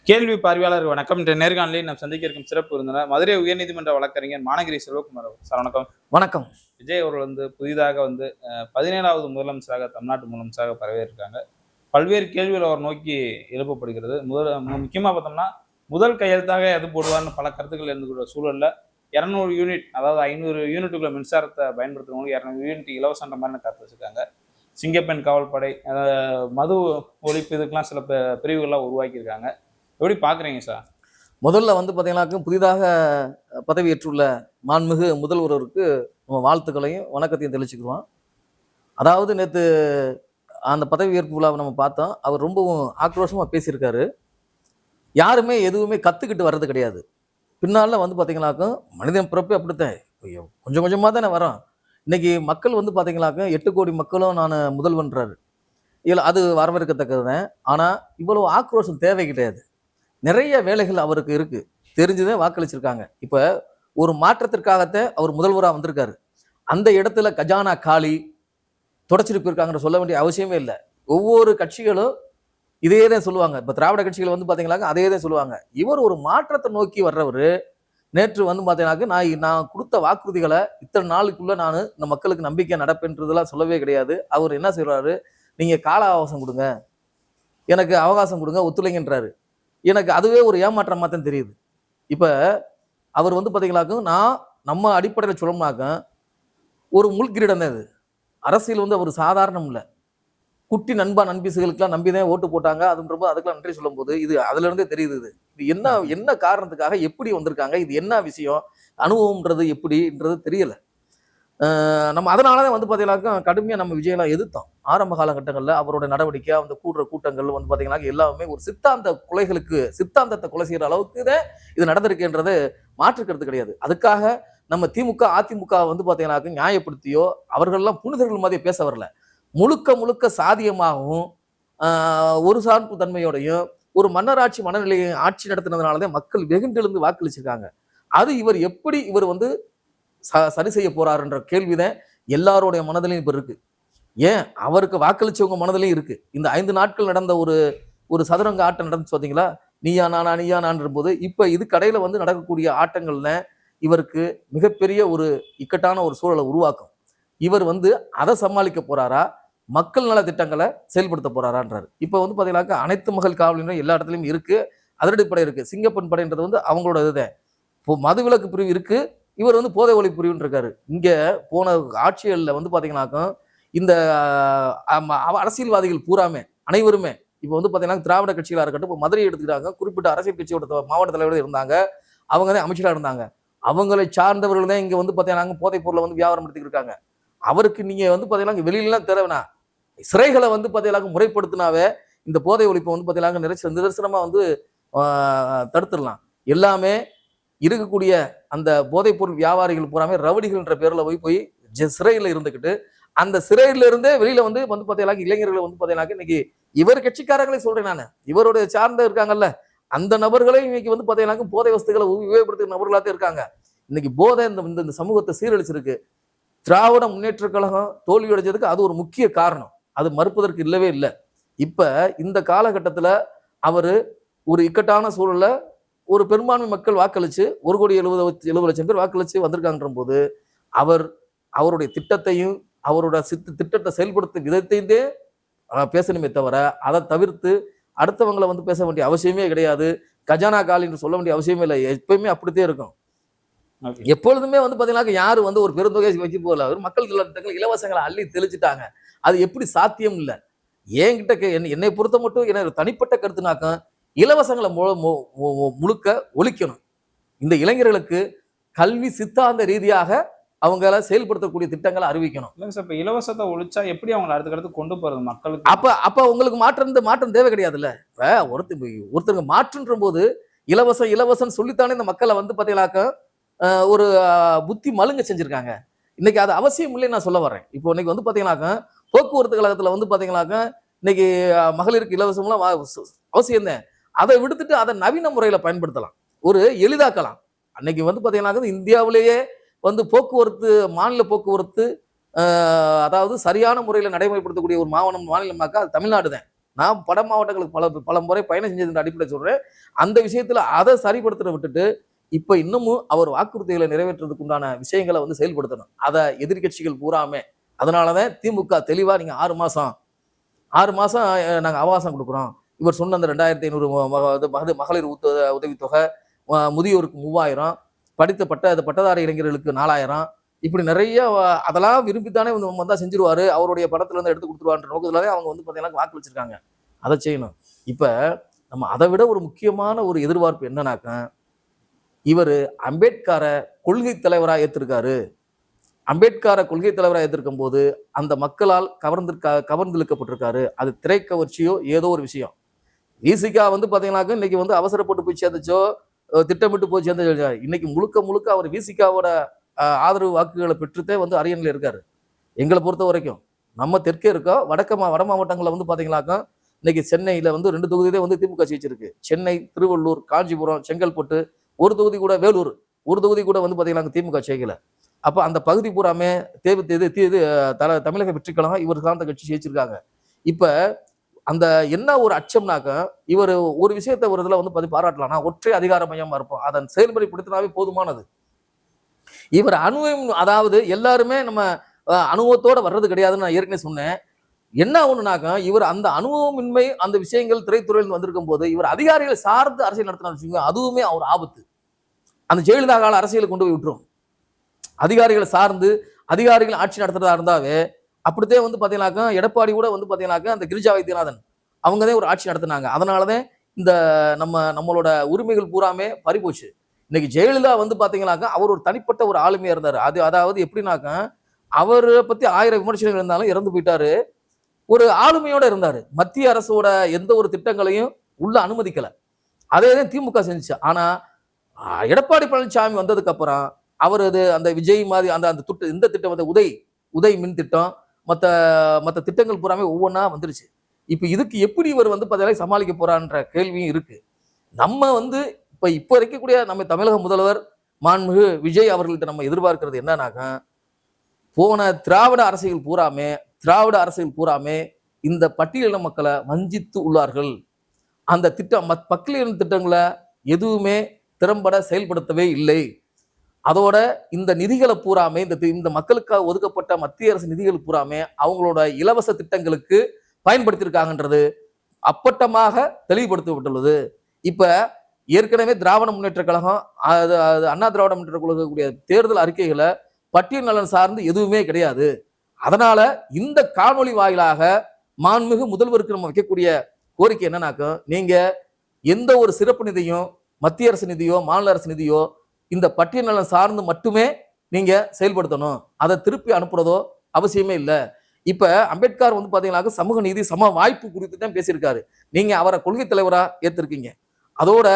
கேள்வி பார்வையாளர் வணக்கம். இன்றைய நேர்காணலில் நாம் சந்திக்க இருக்கும் சிறப்பு விருந்தினர் மதுரை உயர்நீதிமன்ற வழக்கறிஞர் மானகிரி செல்வகுமார் அவர்கள். சார் வணக்கம். வணக்கம். விஜய் அவர்கள் புதிதாக 17வது முதலமைச்சராக தமிழ்நாட்டு முதலமைச்சராக பதவியேற்றாங்க. பல்வேறு கேள்விகள் அவர் நோக்கி எழுப்பப்படுகிறது. முக்கியமா பார்த்தோம்னா முதல் கையெழுத்தாக எது போடுவார்னு பல கருத்துக்கள் இருந்துள்ள சூழல்ல 200 யூனிட், அதாவது 500 யூனிட்டுக்குள்ள மின்சாரத்தை பயன்படுத்துறவங்க 200 யூனிட் இலவசன்ற மாதிரி கருத்து வச்சிருக்காங்க. சிங்கப்பெண் காவல்படை, மது ஒழிப்பு, இதுக்கெல்லாம் சில பிரிவுகள்லாம் உருவாக்கியிருக்காங்க. எப்படி பாக்குறீங்க சார்? முதல்ல பார்த்தீங்கன்னாக்க புதிதாக பதவியேற்றுள்ள மாண்புமிகு முதல்வருக்கு நம்ம வாழ்த்துக்களையும் வணக்கத்தையும் தெளிச்சுக்குவோம். அதாவது நேற்று அந்த பதவியேற்பு விழாவை நம்ம பார்த்தோம். அவர் ரொம்பவும் ஆக்ரோஷமாக பேசியிருக்காரு. யாருமே எதுவுமே கற்றுக்கிட்டு வர்றது கிடையாது. பின்னால் பார்த்தீங்கன்னாக்க மனிதன் பிறப்பே அப்படித்தான், கொஞ்சம் கொஞ்சமாக தானே வரோம். இன்னைக்கு மக்கள் பார்த்தீங்கன்னாக்க 8 கோடி மக்களும் நான் முதல்வன்றாரு. இல்லை, அது வரவேற்கத்தக்கது தான். ஆனால் இவ்வளவு ஆக்ரோஷம் தேவை கிடையாது. நிறைய வேலைகள் அவருக்கு இருக்கு, தெரிஞ்சுதான் வாக்களிச்சிருக்காங்க. இப்போ ஒரு மாற்றத்திற்காகத்தான் அவர் முதல்வராக வந்திருக்காரு. அந்த இடத்துல கஜானா காலி தொடச்சிட்டு போயிருக்காங்கன்னு சொல்ல வேண்டிய அவசியமே இல்லை. ஒவ்வொரு கட்சிகளும் இதே தான் சொல்லுவாங்க. இப்போ திராவிட கட்சிகள் பார்த்தீங்கன்னாக்க அதே தான் சொல்லுவாங்க. இவர் ஒரு மாற்றத்தை நோக்கி வர்றவர். நேற்று பார்த்தீங்கன்னாக்க நான் கொடுத்த வாக்குறுதிகளை இத்தனை நாளுக்குள்ள நான் இந்த மக்களுக்கு நம்பிக்கை நடப்பேன்றதெல்லாம் சொல்லவே கிடையாது. அவர் என்ன செய்வாரு, நீங்க கால அவகாசம் கொடுங்க, எனக்கு அவகாசம் கொடுங்க, ஒத்துழைங்கன்றாரு. எனக்கு அதுவே ஒரு ஏமாற்றமாக தான் தெரியுது. இப்போ அவர் பார்த்தீங்கன்னாக்க நம்ம அடிப்படையில் சொல்லணும்னாக்க ஒரு முள்கிரீடம் தான் இது. அரசியல் அவர் சாதாரணம் இல்லை. குட்டி நண்பா நண்பிசுகளுக்கெல்லாம் நம்பி தான் ஓட்டு போட்டாங்க. அதுன்றப்போ அதுக்கெல்லாம் நன்றி சொல்லும் போது இது அதுல இருந்தே தெரியுது. இது என்ன காரணத்துக்காக எப்படி வந்திருக்காங்க, இது என்ன விஷயம், அனுபவம்ன்றது எப்படின்றது தெரியல. நம்ம அதனாலதான் பார்த்தீங்கன்னாக்கா கடுமையாக நம்ம விஜயெல்லாம் எதிர்த்தோம். ஆரம்ப காலகட்டங்களில் அவரோட நடவடிக்கை, அந்த கூடுற கூட்டங்கள் பார்த்தீங்கன்னா எல்லாமே ஒரு சித்தாந்தத்தை கொலை செய்யற அளவுக்கு தான் இது நடந்திருக்குன்றது மாற்றுக்கிறது கிடையாது. அதுக்காக நம்ம திமுக அதிமுக பார்த்தீங்கன்னாக்க நியாயப்படுத்தியோ அவர்கள்லாம் புனிதர்கள் மாதிரி பேச வரல. முழுக்க முழுக்க சாதியமாகவும் ஒரு சார்பு தன்மையோடையும் ஒரு மன்னராட்சி மனநிலையை ஆட்சி நடத்தினதுனாலதான் மக்கள் வெகுண்டெழுந்து வாக்களிச்சிருக்காங்க. அது இவர் எப்படி சரி செய்ய போறாருன்ற கேள்விதான் எல்லாருடைய மனதிலையும் இப்ப இருக்கு. ஏன் அவருக்கு வாக்களிச்சவங்க மனதிலையும் இருக்கு. இந்த 5 நாட்கள் நடந்த ஒரு சதுரங்க ஆட்டம் நடந்துச்சு பார்த்தீங்களா, நீயா நானா நீயா நான்ற போது இப்ப இது கடையில நடக்கக்கூடிய ஆட்டங்கள்ல இவருக்கு மிகப்பெரிய ஒரு இக்கட்டான ஒரு சூழலை உருவாக்கும். இவர் அதை சமாளிக்க போறாரா, மக்கள் நல திட்டங்களை செயல்படுத்த போறாரான்றாரு. இப்ப பாத்தீங்கன்னாக்கா அனைத்து மகள் காவலினும் எல்லா இடத்துலயும் இருக்கு, அதிரடிப்படை இருக்கு. சிங்கப்பெண் படைன்றது அவங்களோட இதுதான். இப்போ மதுவிலக்கு பிரிவு இருக்கு, இவர் போதை ஒழிப்பு பிரிவுன்னு இருக்காரு. இங்க போன ஆட்சிகள்ல பாத்தீங்கன்னாக்கா இந்த அரசியல்வாதிகள் பூராமே அனைவருமே இப்போ பாத்தீங்கன்னா திராவிட கட்சிகளா இருக்கட்டும், இப்போ மதுரை எடுத்துக்கிட்டாங்க, குறிப்பிட்ட அரசியல் கட்சியோட மாவட்ட தலைவர்கள் இருந்தாங்க, அவங்க தான் அமைச்சரா இருந்தாங்க. அவங்களை சார்ந்தவர்கள் தான் இங்க பாத்தீங்கன்னா போதைப் பொருளை வியாபாரம் எடுத்துக்கிட்டு இருக்காங்க. அவருக்கு நீங்க பாத்தீங்கன்னா வெளியிலாம் தேவைனா சிறைகளை பாத்தீங்கன்னா முறைப்படுத்தினாவே இந்த போதை ஒழிப்பை பாத்தீங்கன்னா நிதர்சனமா தடுத்துடலாம். எல்லாமே இருக்கக்கூடிய அந்த போதைப் பொருள் வியாபாரிகள் பூராமே ரவுடிகள்ன்ற பேர்ல போய் சிறையில இருந்துக்கிட்டு அந்த சிறையில இருந்தே வெளியில பாத்தீங்கன்னா இளைஞர்களை பாத்தீங்கன்னா இன்னைக்கு இவர் கட்சிக்காரங்களே சொல்றேன் நான், இவருடைய சார்ந்த இருக்காங்கல்ல அந்த நபர்களே இன்னைக்கு பாத்தீங்கன்னா போதை வஸ்துகளை உபயோகப்படுத்துகிற நபர்களாக இருக்காங்க. இன்னைக்கு போதை இந்த சமூகத்தை சீரழிச்சிருக்கு. திராவிட முன்னேற்ற கழகம் தோல்வி அடைஞ்சதுக்கு அது ஒரு முக்கிய காரணம், அது மறுப்பதற்கு இல்லவே இல்லை. இப்ப இந்த காலகட்டத்துல அவரு ஒரு இக்கட்டான சூழல்ல ஒரு பெரும்பான்மை மக்கள் வாக்களிச்சு 1,70,70,00,000 பேர் வாக்களிச்சு வந்திருக்காங்கன்ற போது அவருடைய திட்டத்தையும் அவரோட திட்டத்தை செயல்படுத்தும் விதத்தையும் பேசணுமே தவிர அதை தவிர்த்து அடுத்தவங்களை பேச வேண்டிய அவசியமே கிடையாது. கஜானா காலின்னு சொல்ல வேண்டிய அவசியமே இல்லை. எப்பயுமே அப்படித்தான் இருக்கும். எப்பொழுதுமே பாத்தீங்கன்னா யாரு ஒரு பெருந்தொகை வச்சு போகல, மக்கள் திட்டங்கள் இலவசங்களை அள்ளி தெளிச்சுட்டாங்க. அது எப்படி சாத்தியம் இல்லை. என்கிட்ட என்னை பொறுத்த மட்டும் என்ன தனிப்பட்ட கருத்துனாக்க இலவசங்களை முழுக்க ஒழிக்கணும். இந்த இளைஞர்களுக்கு கல்வி சித்தாந்த ரீதியாக அவங்கள செயல்படுத்தக்கூடிய திட்டங்களை அறிவிக்கணும். இப்ப இலவசத்தை ஒழிச்சா எப்படி அவங்க அடுத்த கொண்டு போறது மக்களுக்கு? அப்ப உங்களுக்கு மாற்றம் தேவை கிடையாதுல்ல. இப்ப ஒருத்தருக்கு மாற்றுன்ற போது இலவசம் சொல்லித்தானே இந்த மக்களை பாத்தீங்கன்னாக்க ஒரு புத்தி மழுங்க செஞ்சிருக்காங்க. இன்னைக்கு அது அவசியம் இல்லைன்னு நான் சொல்ல வரேன். இப்போ இன்னைக்கு பாத்தீங்கன்னாக்க போக்குவரத்து கழகத்துல பாத்தீங்கன்னாக்க இன்னைக்கு மகளிருக்கு இலவசம்லாம் அவசியம் தான். அதை விடுத்துட்டு அதை நவீன முறையில பயன்படுத்தலாம், ஒரு எளிதாக்கலாம். அன்னைக்கு பாத்தீங்கன்னா இந்தியாவிலேயே போக்குவரத்து மாநில போக்குவரத்து அதாவது சரியான முறையில் நடைமுறைப்படுத்தக்கூடிய ஒரு மாநிலமாக்க அது தமிழ்நாடு தான். நான் வட மாவட்டங்களுக்கு பல முறை பயணம் செஞ்சது அடிப்படையில் சொல்றேன். அந்த விஷயத்துல அதை சரிப்படுத்துறத விட்டுட்டு இப்ப இன்னமும் அவர் வாக்குறுதிகளை நிறைவேற்றுறதுக்கு உண்டான விஷயங்களை வந்து செயல்படுத்தணும். அதை எதிர்க்கட்சிகள் பூராமே. அதனாலதான் திமுக தெளிவா நீங்க 6 மாசம் நாங்க அவகாசம் கொடுக்குறோம். இவர் சொன்ன அந்த 2500 மகளிர் உதவித்தொகை, முதியோருக்கு 3000, பட்டதாரி இளைஞர்களுக்கு 4000, இப்படி நிறைய அதெல்லாம் விரும்பித்தானே வந்தா செஞ்சிருவாரு, அவருடைய படத்துல இருந்து எடுத்து கொடுத்துருவான்ற நோக்கத்துலதான் அவங்க வந்து பாத்தீங்கன்னா வாக்கு வச்சிருக்காங்க. அதை செய்யணும். இப்ப நம்ம அதை விட ஒரு முக்கியமான ஒரு எதிர்பார்ப்பு என்னன்னாக்க, இவர் அம்பேத்கரை கொள்கை தலைவராக ஏற்றிருக்காரு. அம்பேத்கரை கொள்கை தலைவராக ஏற்றிருக்கும் போது அந்த மக்களால் கவர்ந்திழுக்கப்பட்டிருக்காரு. அது திரைக்கவர்ச்சியோ ஏதோ ஒரு விஷயம். விசிகா வந்து பாத்தீங்கன்னாக்க இன்னைக்கு வந்து அவசரப்பட்டு போய் சேர்ந்துச்சோ, திட்டமிட்டு போய் சேர்ந்து, இன்னைக்கு முழுக்க முழுக்க அவர் விசிகாவோட ஆதரவு வாக்குகளை பெற்றுத்தே வந்து அரியணையில் இருக்காரு. எங்களை பொறுத்த வரைக்கும் நம்ம தெற்கே இருக்கோம், வட மாவட்டங்களில் வந்து பாத்தீங்கன்னாக்கா இன்னைக்கு சென்னையில வந்து 2 தொகுதியிலே வந்து திமுக ஜெயிச்சிருக்கு. சென்னை, திருவள்ளூர், காஞ்சிபுரம், செங்கல்பட்டு, ஒரு தொகுதி கூட வேலூர், ஒரு தொகுதி கூட வந்து பாத்தீங்கன்னா திமுக ஜெயிக்கல. அப்ப அந்த பகுதி பூராமே தமிழக வெற்றி கழகம் இவர் சார்ந்த கட்சி ஜெயிச்சிருக்காங்க. இப்ப அந்த என்ன ஒரு அச்சம்னாக்க, இவர் ஒரு விஷயத்தை ஒரு இதுல வந்து பாராட்டலாம், நான் ஒற்றை அதிகார மையமா இருப்போம், அதன் செயல்முறைப்படுத்தினாவே போதுமானது. இவர் அனுபவம், அதாவது எல்லாருமே நம்ம அனுபவத்தோட வர்றது கிடையாதுன்னு நான் ஏற்கனவே சொன்னேன். என்ன ஒண்ணுனாக்க, இவர் அந்த அனுபவமின்மை அந்த விஷயங்கள் திரைத்துறையில் வந்திருக்கும் போது இவர் அதிகாரிகளை சார்ந்து அரசியல் நடத்தினா அதுவுமே அவர் ஆபத்து. அந்த ஜெயலலிதா கால அரசியலை கொண்டு போய் விட்டுரும். அதிகாரிகளை சார்ந்து அதிகாரிகள் ஆட்சி நடத்துறதா இருந்தாவே அப்படித்தே வந்து பாத்தீங்கன்னாக்கா எடப்பாடி கூட வந்து பாத்தீங்கன்னாக்கா அந்த கிரிஜா வைத்தியநாதன் அவங்கதான் ஒரு ஆட்சி நடத்தினாங்க. அதனாலதான் இந்த நம்மளோட உரிமைகள் பூராமே பறிபோச்சு. இன்னைக்கு ஜெயலலிதா வந்து பாத்தீங்கன்னாக்கா அவர் ஒரு தனிப்பட்ட ஒரு ஆளுமையா இருந்தாரு. அதாவது எப்படின்னாக்கா, அவரை பத்தி 1000 விமர்சனங்கள் இருந்தாலும் இறந்து போயிட்டாரு. ஒரு ஆளுமையோட இருந்தாரு. மத்திய அரசோட எந்த ஒரு திட்டங்களையும் உள்ள அனுமதிக்கல. அதேதான் திமுக செஞ்சுச்சு. ஆனா எடப்பாடி பழனிசாமி வந்ததுக்கு அப்புறம் அவர் அந்த விஜய் மாதிரி அந்த இந்த திட்டம் வந்து உதய் மின் திட்டம், மத்த திட்டங்கள் பூராமே ஒவ்வொன்றா வந்துருச்சு. இப்ப இதுக்கு எப்படி இவர் வந்து பார்த்தீங்கன்னா சமாளிக்க போறான்ற கேள்வியும் இருக்கு. நம்ம வந்து இப்ப இருக்கக்கூடிய நம்ம தமிழக முதல்வர் மாண்புமிகு விஜய் அவர்கள்ட்ட நம்ம எதிர்பார்க்கிறது என்னன்னாக்க, போன திராவிட அரசியல் பூராமே இந்த பட்டியலின மக்களை வஞ்சித்து உள்ளார்கள். அந்த பட்டியலின திட்டங்களை எதுவுமே திறம்பட செயல்படுத்தவே இல்லை. அதோட இந்த நிதிகளை பூராமே இந்த மக்களுக்காக ஒதுக்கப்பட்ட மத்திய அரசு நிதிகள் பூராமே அவங்களோட இலவச திட்டங்களுக்கு பயன்படுத்தியிருக்காங்கன்றது அப்பட்டமாக தெளிவுபடுத்தப்பட்டுள்ளது. இப்ப ஏற்கனவே திராவிட முன்னேற்ற கழகம், அண்ணா திராவிட முன்னேற்ற கழகக்கூடிய தேர்தல் அறிக்கைகளை பட்டியல் நலன் சார்ந்து எதுவுமே கிடையாது. அதனால இந்த காணொளி வாயிலாக மாண்புமிகு முதல்வருக்கு நம்ம வைக்கக்கூடிய கோரிக்கை என்னன்னாக்க, நீங்க எந்த ஒரு சிறப்பு நிதியும், மத்திய அரசு நிதியோ மாநில அரசு நிதியோ இந்த பட்டியல் நலன் சார்ந்து மட்டுமே நீங்க செயல்படுத்தணும். அதை திருப்பி அனுப்புறதோ அவசியமே இல்லை. இப்ப அம்பேத்கர் வந்து பாத்தீங்கன்னா சமூக நீதி சம வாய்ப்பு குறித்து தான் பேசியிருக்காரு. நீங்க அவரை கொள்கை தலைவரா ஏத்திருக்கீங்க. அதோட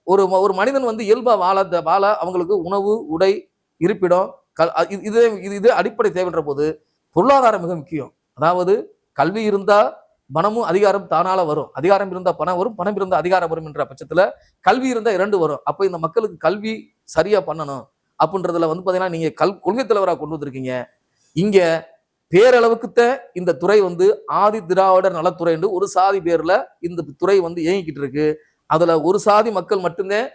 ஒரு மனிதன் வந்து இயல்பா வாழ அவங்களுக்கு உணவு, உடை, இருப்பிடம், இது அடிப்படை தேவைன்ற போது பொருளாதாரம் மிக முக்கியம். அதாவது கல்வி இருந்தா பணமும் அதிகாரம் தானால வரும். அதிகாரம் இருந்தா பணம் வரும், பணம் இருந்தா அதிகாரம் வரும் என்ற பட்சத்துல கல்வி இருந்தா 2 வரும். அப்ப இந்த மக்களுக்கு கல்வி சரியா பண்ணணும் அப்படின்றதுல வந்து பாத்தீங்கன்னா நீங்க கொள்கை தலைவராக கொண்டு வந்திருக்கீங்க. இங்க பேரளவுக்குத்தான் இந்த துறை வந்து ஆதி திராவிடர் நலத்துறை என்று ஒரு சாதி பேர்ல இந்த துறை வந்து இயங்கிக்கிட்டு இருக்கு. அதுல ஒரு சாதி மக்கள் மட்டும்தான்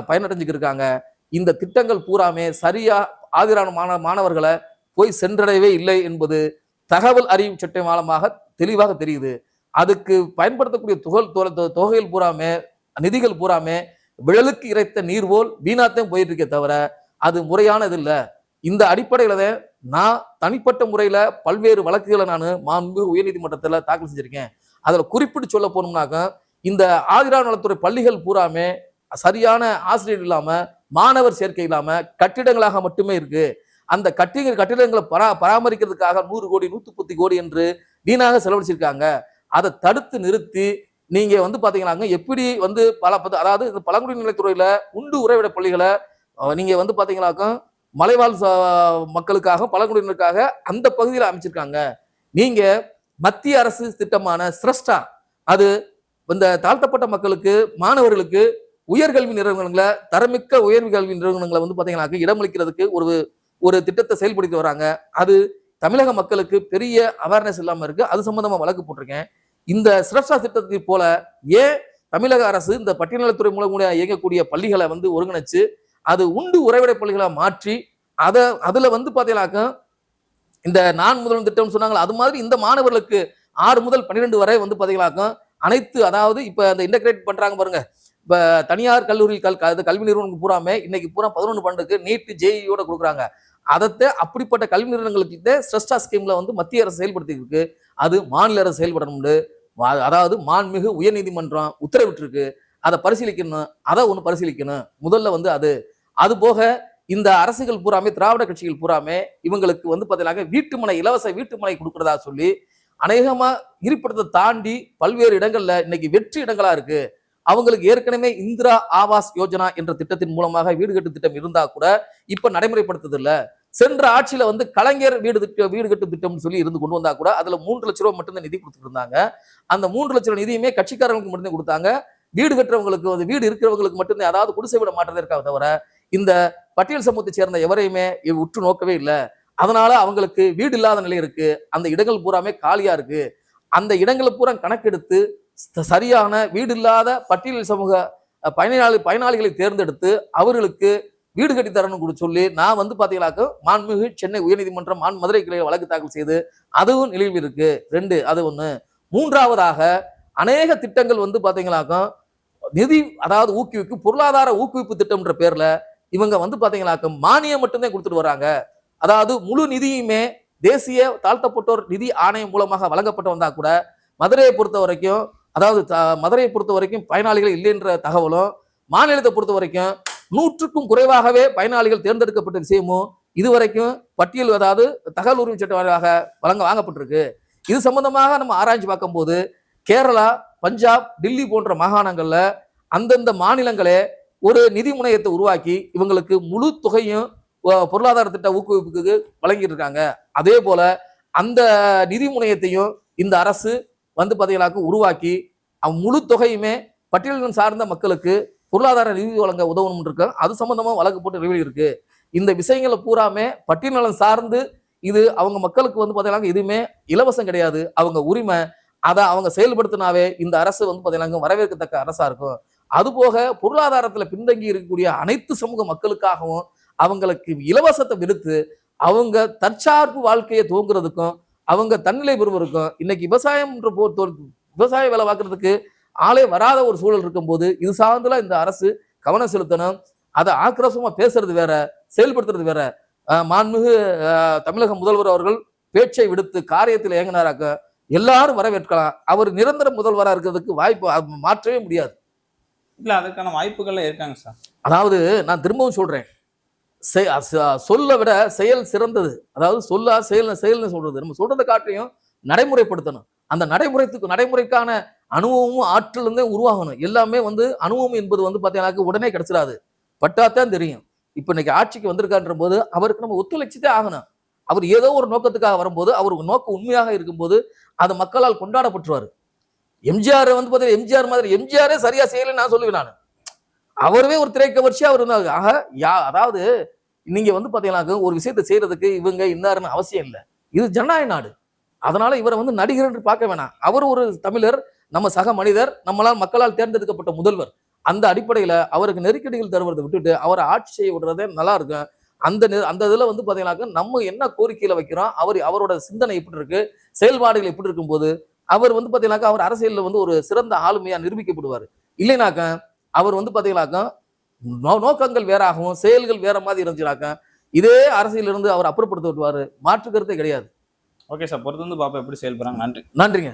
பயனடைஞ்சுக்கிட்டு இருக்காங்க. இந்த திட்டங்கள் பூராமே சரியா ஆதிரான மாணவர்களை போய் சென்றடையவே இல்லை என்பது தகவல் அறிவு சட்டம் மூலமாக தெளிவாக தெரியுது. அதுக்கு பயன்படுத்தக்கூடிய தொகைகள் பூராமே, நிதிகள் பூராமே விழலுக்கு இறைத்த நீர் போல் வீணாத்தையும் போயிட்டு இருக்கே தவிர அது முறையானது இல்லை. இந்த அடிப்படையில தான் நான் தனிப்பட்ட முறையில பல்வேறு வழக்குகளை நான் மாண்புமிகு உயர்நீதிமன்றத்துல தாக்கல் செஞ்சிருக்கேன். அதுல குறிப்பிட்டு சொல்ல போனோம்னாக்க, இந்த ஆதிராவிட நலத்துறை பள்ளிகள் பூராமே சரியான ஆசிரியர் இல்லாம, மாணவர் சேர்க்கை இல்லாம கட்டிடங்களாக மட்டுமே இருக்கு. அந்த கட்டிடங்களை பராமரிக்கிறதுக்காக 100 கோடி 110 கோடி என்று வீணாக செலவழிச்சிருக்காங்க. அதை தடுத்து நிறுத்தி நீங்க வந்து பாத்தீங்கன்னா எப்படி வந்து அதாவது இந்த பழங்குடியின நிலைத்துறையில உண்டு உறைவிட பள்ளிகளை நீங்க வந்து பாத்தீங்கன்னாக்க மலைவாழ் மக்களுக்காக, பழங்குடியினருக்காக அந்த பகுதியில் அமைச்சிருக்காங்க. நீங்க மத்திய அரசு திட்டமான சிரஷ்டா, அது இந்த தாழ்த்தப்பட்ட மக்களுக்கு, மாணவர்களுக்கு உயர்கல்வி நிறுவனங்களை, தரமிக்க உயர்கல்வி நிறுவனங்களை வந்து பாத்தீங்கன்னா இடமளிக்கிறதுக்கு ஒரு திட்டத்தை செயல்படுத்தி வராங்க. அது தமிழக மக்களுக்கு பெரிய அவேர்னஸ் இல்லாம இருக்கு. அது சம்பந்தமா வழக்கு போட்டிருக்கேன். இந்த சிரப்ஷா திட்டத்தை போல ஏன் தமிழக அரசு இந்த பட்டியல்நலத்துறை மூலம் இயங்கக்கூடிய பள்ளிகளை வந்து ஒருங்கிணைச்சு அது உண்டு உறைவிடை பள்ளிகளை மாற்றி அதுல வந்து பாத்தீங்கன்னாக்க இந்த நான் முதல்வன் திட்டம் சொன்னாங்களா அது மாதிரி இந்த மாணவர்களுக்கு 6 முதல் 12 வரை வந்து பாத்தீங்கன்னாக்க அனைத்து, அதாவது இப்ப இந்த இன்டகிரேட் பண்றாங்க பாருங்க, இப்ப தனியார் கல்லூரி கல்வி நிறுவனங்களுக்கு பூராமே இன்னைக்கு பூரா 11 பண்டுக்கு நீட் ஜேஇயோட கொடுக்குறாங்க. அதத்தை அப்படிப்பட்ட கல்வி நிறுவனங்களுக்கு ஸ்ரஷ்டா ஸ்கீம்ல வந்து மத்திய அரசு செயல்படுத்திட்டு இருக்கு. அது மாநில அரசு செயல்படணும்னு அதாவது மாண்புமிகு உயர்நீதிமன்றம் உத்தரவிட்டிருக்கு. அதை பரிசீலிக்கணும், அதை ஒண்ணு பரிசீலிக்கணும் முதல்ல வந்து அது போக இந்த அரசுகள் பூராமே திராவிட கட்சிகள் பூராமே இவங்களுக்கு வந்து பார்த்தீங்கன்னா இலவச வீட்டுமனை கொடுக்கறதா சொல்லி அநேகமா இருப்பிடத்தை தாண்டி பல்வேறு இடங்கள்ல இன்னைக்கு வெற்றி இடங்களா இருக்கு. அவங்களுக்கு ஏற்கனவே இந்திரா ஆவாஸ் யோஜனா என்ற திட்டத்தின் மூலமாக வீடு கட்டு திட்டம் இருந்தா கூட இப்ப நடைமுறைப்படுத்துது இல்ல. சென்ற ஆட்சியில வந்து கலைஞர் வீடு கட்டு திட்டம் சொல்லி இருந்து கொண்டு வந்தா கூட அதுல 3 லட்சம் ரூபாய் மட்டும்தான் நிதி கொடுத்துட்டு இருந்தாங்க. அந்த 3 லட்சம் ரூபாய் நிதியுமே கட்சிக்காரங்களுக்கு மட்டும்தான் கொடுத்தாங்க. வீடு கட்டுறவங்களுக்கு வந்து வீடு இருக்கிறவங்களுக்கு மட்டும்தான், அதாவது குடிசை விட மாட்டதற்காக தவிர இந்த பட்டியல் சமூகத்தை சேர்ந்த எவரையுமே உற்று நோக்கவே இல்லை. அதனால அவங்களுக்கு வீடு இல்லாத நிலை இருக்கு. அந்த இடங்கள் பூராமே காலியா இருக்கு. அந்த இடங்களை பூரா கணக்கெடுத்து சரியான வீடு இல்லாத பட்டியல் சமூக பயனாளிகளை தேர்ந்தெடுத்து அவர்களுக்கு வீடு கட்டி தரணும் சொல்லி நான் வந்து பாத்தீங்கன்னாக்க மாண்புமிகு சென்னை உயர்நீதிமன்றம் மதுரை கிளையை வழக்கு தாக்கல் செய்து அதுவும் நிலையில் இருக்கு. 2 அது 1. 3ஆவதாக அநேக திட்டங்கள் வந்து பாத்தீங்கன்னாக்க நிதி, அதாவது பொருளாதார ஊக்குவிப்பு திட்டம்ன்ற பேர்ல இவங்க வந்து பாத்தீங்கன்னாக்க மானியம் மட்டும்தான் கொடுத்துட்டு வராங்க. அதாவது முழு நிதியுமே தேசிய தாழ்த்தப்பட்டோர் நிதி ஆணையம் மூலமாக வழங்கப்பட்டு வந்தா கூட மதுரையை பொறுத்த வரைக்கும் பயனாளிகள் இல்லைன்ற தகவலும், மாநிலத்தை பொறுத்த வரைக்கும் 100க்கும் குறைவாகவே பயனாளிகள் தேர்ந்தெடுக்கப்பட்ட விஷயமும் இதுவரைக்கும் பட்டியல், அதாவது தகவல் உரிமை சட்ட வாரியாக வாங்கப்பட்டிருக்கு. இது சம்பந்தமாக நம்ம ஆராய்ச்சி பார்க்கும்போது கேரளா, பஞ்சாப், டெல்லி போன்ற மாகாணங்கள்ல அந்தந்த மாநிலங்களே ஒரு நிதி முனையத்தை உருவாக்கி இவங்களுக்கு முழு தொகையும் பொருளாதார திட்ட ஊக்குவிப்புக்கு வழங்கிட்டு இருக்காங்க. அதே போல அந்த நிதி முனையத்தையும் இந்த அரசு வந்து பாத்தீங்கன்னாக்க உருவாக்கி முழு தொகையுமே பட்டியலினம் சார்ந்த மக்களுக்கு பொருளாதார நிதி வழங்க உதவணும் இருக்கு. அது சம்பந்தமா வழக்கு போட்டு நிறுவனம் இருக்கு. இந்த விஷயங்களை பூராமே பட்டியலினம் சார்ந்து இது அவங்க மக்களுக்கு வந்து பாத்தீங்கன்னா எதுவுமே இலவசம் கிடையாது, அவங்க உரிமை. அதை அவங்க செயல்படுத்தினாவே இந்த அரசு வந்து பாத்தீங்கன்னா வரவேற்கத்தக்க அரசா இருக்கும். அதுபோக பொருளாதாரத்துல பின்தங்கி இருக்கக்கூடிய அனைத்து சமூக மக்களுக்காகவும் அவங்களுக்கு இலவசத்தை விடுத்து அவங்க தற்சார்பு வாழ்க்கையை துவங்குறதுக்கும் அவங்க தன்னிலை பெறுவதற்கும் இன்னைக்கு விவசாய வேலை பார்க்கறதுக்கு ஆளே வராத ஒரு சூழல் இருக்கும்போது இது சார்ந்துல இந்த அரசு கவனம் செலுத்தணும். அதை ஆக்ரோஷமா பேசுறது வேற, செயல்படுத்துறது வேற. மாண்புமிகு தமிழக முதல்வர் அவர்கள் பேச்சை விடுத்து காரியத்தில் இயங்கினாராக்க எல்லாரும் வரவேற்கலாம். அவர் நிரந்தர முதல்வராக இருக்கிறதுக்கு வாய்ப்பு மாற்றவே முடியாது. இல்ல அதுக்கான வாய்ப்புகள் இருக்காங்க சார். அதாவது நான் திரும்பவும் சொல்றேன், சொல்ல விட செயல் சிறந்தது. அதாவது செயல்னு சொல்றது, நம்ம சொல்றதை காட்டியும் நடைமுறைப்படுத்தணும். அந்த நடைமுறைக்கான அனுபவமும் ஆற்றல் இருந்தே உருவாகணும். எல்லாமே வந்து அனுபவம் என்பது வந்து பாத்தீங்கன்னா உடனே கிடைச்சிடாது, பட்டாத்தான் தெரியும். இப்ப இன்னைக்கு ஆட்சிக்கு வந்திருக்கான்ற போது அவருக்கு நம்ம ஒத்துழைச்சுட்டே ஆகணும். அவர் ஏதோ ஒரு நோக்கத்துக்காக வரும்போது அவருக்கு நோக்கம் உண்மையாக இருக்கும்போது அது மக்களால் கொண்டாடப்பட்டுருவாரு. எம்ஜிஆர் வந்து பாத்தீங்கன்னா எம்ஜிஆர் மாதிரி எம்ஜிஆரே சரியா செய்யலைன்னு நான் சொல்லுவேன். நான் அவரவே ஒரு திரைக்கவர்ச்சியா அவர் இருந்தாங்க. அதாவது நீங்க வந்து பாத்தீங்கன்னா ஒரு விஷயத்தை செய்யறதுக்கு இவங்க இன்னாருன்னு அவசியம் இல்லை. இது ஜனநாயக நாடு. அதனால இவரை வந்து நடிகர் என்று பார்க்க வேணாம். அவர் ஒரு தமிழர், நம்ம சக மனிதர், மக்களால் தேர்ந்தெடுக்கப்பட்ட முதல்வர். அந்த அடிப்படையில அவருக்கு நெருக்கடிகள் தருவதை விட்டுட்டு அவரை ஆட்சி செய்ய விடுறதே நல்லா இருக்கும். அந்த இதுல வந்து பாத்தீங்கன்னாக்க நம்ம என்ன கோரிக்கையில வைக்கிறோம், அவரோட சிந்தனை எப்படி இருக்கு, செயல்பாடுகள் எப்படி இருக்கும்போது அவர் வந்து பாத்தீங்கன்னாக்க அவர் அரசியல்ல வந்து ஒரு சிறந்த ஆளுமையா நிரூபிக்கப்படுவார். இல்லைனாக்க அவர் வந்து பாத்தீங்கன்னாக்க நோக்கங்கள் வேறாகவும் செயல்கள் வேற மாதிரி இருந்துச்சுனாக்க இதே அரசியல் இருந்து அவர் அப்புறப்படுத்த விட்டுவாரு. மாற்று கருத்தே கிடையாது. ஓகே சார், பொறுத்து வந்து பாப்பா எப்படி செயல்படுறாங்க. நன்றி. நன்றிங்க.